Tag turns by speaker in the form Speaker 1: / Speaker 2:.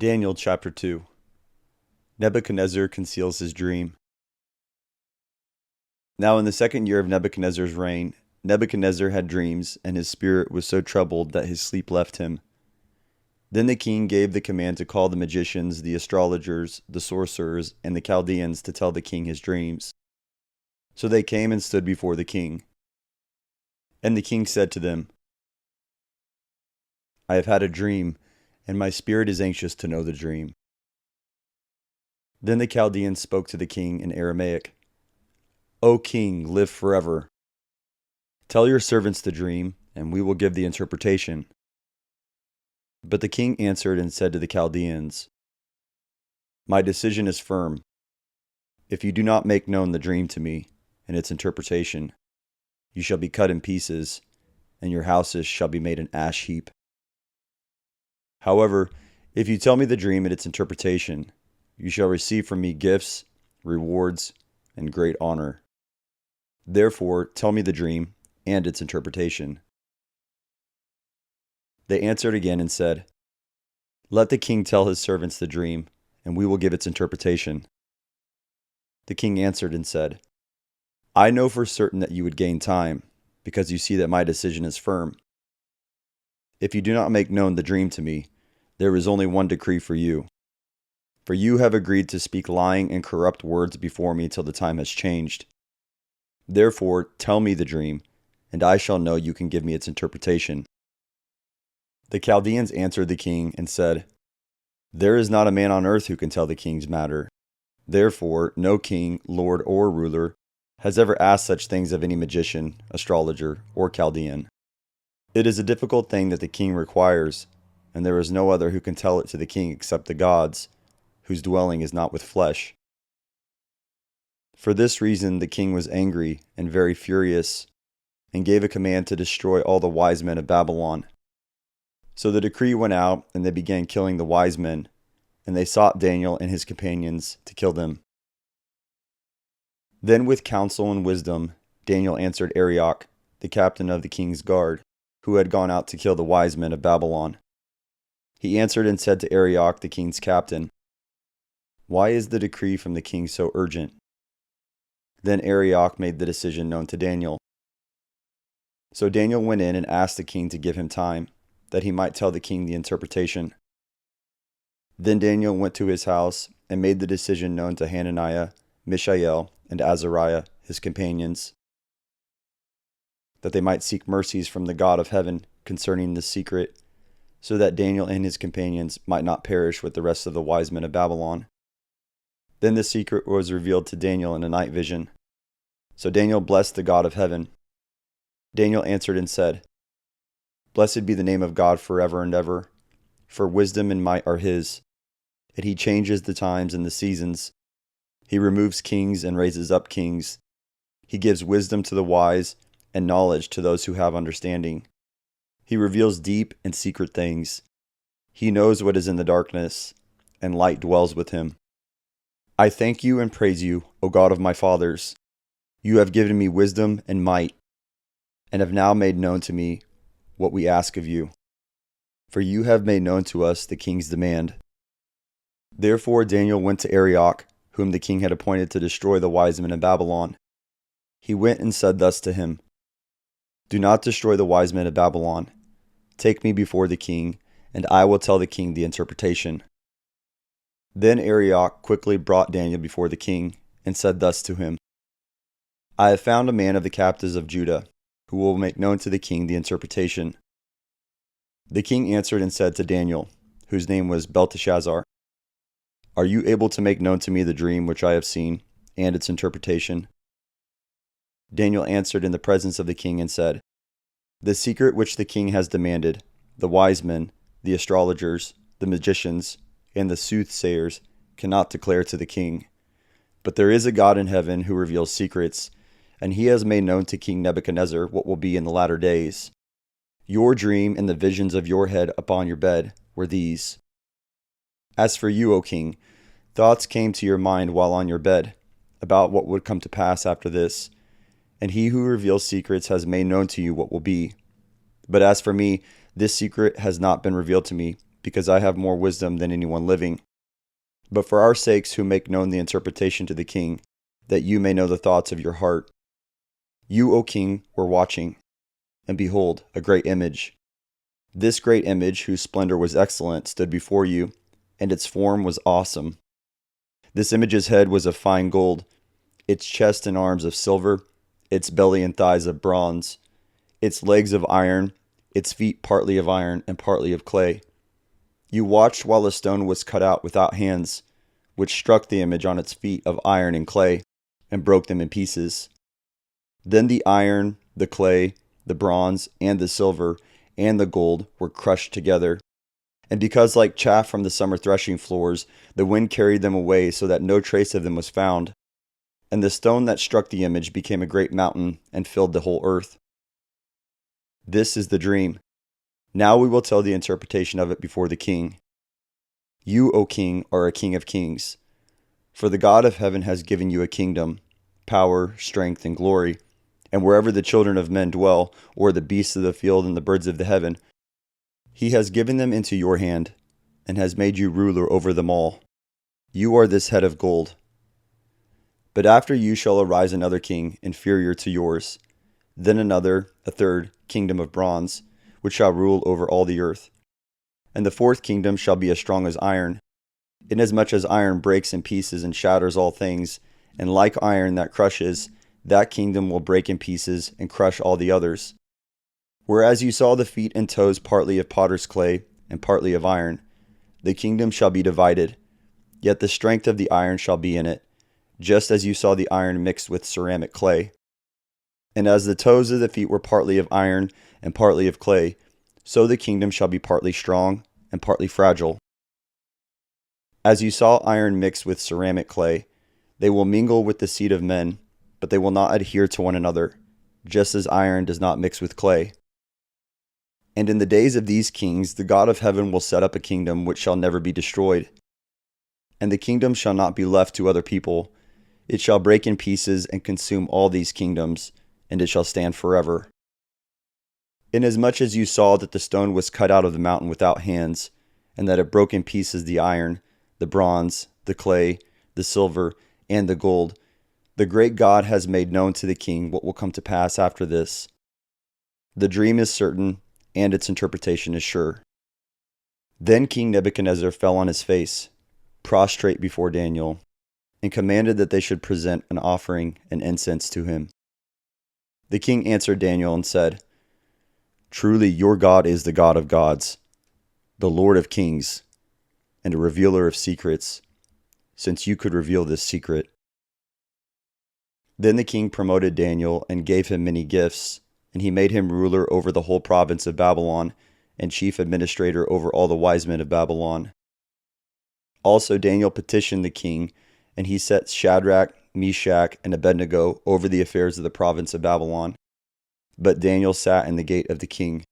Speaker 1: Daniel chapter 2. Nebuchadnezzar conceals his dream. Now in the 2nd year of Nebuchadnezzar's reign, Nebuchadnezzar had dreams, and his spirit was so troubled that his sleep left him. Then the king gave the command to call the magicians, the astrologers, the sorcerers, and the Chaldeans to tell the king his dreams. So they came and stood before the king. And the king said to them, I have had a dream, and my spirit is anxious to know the dream. Then the Chaldeans spoke to the king in Aramaic. O king, live forever. Tell your servants the dream, and we will give the interpretation. But the king answered and said to the Chaldeans, My decision is firm. If you do not make known the dream to me and its interpretation, you shall be cut in pieces, and your houses shall be made an ash heap. However, if you tell me the dream and its interpretation, you shall receive from me gifts, rewards, and great honor. Therefore, tell me the dream and its interpretation. They answered again and said, Let the king tell his servants the dream, and we will give its interpretation. The king answered and said, I know for certain that you would gain time, because you see that my decision is firm. If you do not make known the dream to me, there is only one decree for you. For you have agreed to speak lying and corrupt words before me till the time has changed. Therefore, tell me the dream, and I shall know you can give me its interpretation. The Chaldeans answered the king and said, There is not a man on earth who can tell the king's matter. Therefore, no king, lord, or ruler has ever asked such things of any magician, astrologer, or Chaldean. It is a difficult thing that the king requires, and there is no other who can tell it to the king except the gods, whose dwelling is not with flesh. For this reason the king was angry and very furious, and gave a command to destroy all the wise men of Babylon. So the decree went out, and they began killing the wise men, and they sought Daniel and his companions to kill them. Then with counsel and wisdom Daniel answered Arioch, the captain of the king's guard, who had gone out to kill the wise men of Babylon. He answered and said to Arioch, the king's captain, Why is the decree from the king so urgent? Then Arioch made the decision known to Daniel. So Daniel went in and asked the king to give him time, that he might tell the king the interpretation. Then Daniel went to his house and made the decision known to Hananiah, Mishael, and Azariah, his companions, that they might seek mercies from the God of heaven concerning this secret, so that Daniel and his companions might not perish with the rest of the wise men of Babylon. Then the secret was revealed to Daniel in a night vision. So Daniel blessed the God of heaven. Daniel answered and said, Blessed be the name of God forever and ever, for wisdom and might are his, and he changes the times and the seasons. He removes kings and raises up kings. He gives wisdom to the wise and knowledge to those who have understanding. He reveals deep and secret things. He knows what is in the darkness, and light dwells with him. I thank you and praise you, O God of my fathers. You have given me wisdom and might, and have now made known to me what we ask of you. For you have made known to us the king's demand. Therefore Daniel went to Arioch, whom the king had appointed to destroy the wise men of Babylon. He went and said thus to him, Do not destroy the wise men of Babylon. Take me before the king, and I will tell the king the interpretation. Then Arioch quickly brought Daniel before the king, and said thus to him, I have found a man of the captives of Judah, who will make known to the king the interpretation. The king answered and said to Daniel, whose name was Belteshazzar, Are you able to make known to me the dream which I have seen, and its interpretation? Daniel answered in the presence of the king and said, The secret which the king has demanded, the wise men, the astrologers, the magicians, and the soothsayers cannot declare to the king. But there is a God in heaven who reveals secrets, and he has made known to King Nebuchadnezzar what will be in the latter days. Your dream and the visions of your head upon your bed were these. As for you, O king, thoughts came to your mind while on your bed, about what would come to pass after this, and he who reveals secrets has made known to you what will be. But as for me, this secret has not been revealed to me, because I have more wisdom than anyone living. But for our sakes who make known the interpretation to the king, that you may know the thoughts of your heart. You, O king, were watching, and behold, a great image. This great image, whose splendor was excellent, stood before you, and its form was awesome. This image's head was of fine gold, its chest and arms of silver, its belly and thighs of bronze, its legs of iron, its feet partly of iron and partly of clay. You watched while a stone was cut out without hands, which struck the image on its feet of iron and clay, and broke them in pieces. Then the iron, the clay, the bronze, and the silver, and the gold were crushed together. And because like chaff from the summer threshing floors, the wind carried them away so that no trace of them was found. And the stone that struck the image became a great mountain and filled the whole earth. This is the dream. Now we will tell the interpretation of it before the king. You, O king, are a king of kings. For the God of heaven has given you a kingdom, power, strength, and glory. And wherever the children of men dwell, or the beasts of the field and the birds of the heaven, he has given them into your hand, and has made you ruler over them all. You are this head of gold. But after you shall arise another king, inferior to yours, then another, a third, kingdom of bronze, which shall rule over all the earth. And the fourth kingdom shall be as strong as iron, inasmuch as iron breaks in pieces and shatters all things, and like iron that crushes, that kingdom will break in pieces and crush all the others. Whereas you saw the feet and toes partly of potter's clay and partly of iron, the kingdom shall be divided, yet the strength of the iron shall be in it, just as you saw the iron mixed with ceramic clay. And as the toes of the feet were partly of iron and partly of clay, so the kingdom shall be partly strong and partly fragile. As you saw iron mixed with ceramic clay, they will mingle with the seed of men, but they will not adhere to one another, just as iron does not mix with clay. And in the days of these kings, the God of heaven will set up a kingdom which shall never be destroyed. And the kingdom shall not be left to other people. It shall break in pieces and consume all these kingdoms, and it shall stand forever. Inasmuch as you saw that the stone was cut out of the mountain without hands, and that it broke in pieces the iron, the bronze, the clay, the silver, and the gold, the great God has made known to the king what will come to pass after this. The dream is certain, and its interpretation is sure. Then King Nebuchadnezzar fell on his face, prostrate before Daniel, and commanded that they should present an offering and incense to him. The king answered Daniel and said, Truly your God is the God of gods, the Lord of kings, and a revealer of secrets, since you could reveal this secret. Then the king promoted Daniel and gave him many gifts, and he made him ruler over the whole province of Babylon and chief administrator over all the wise men of Babylon. Also Daniel petitioned the king, and he set Shadrach, Meshach, and Abednego over the affairs of the province of Babylon. But Daniel sat in the gate of the king.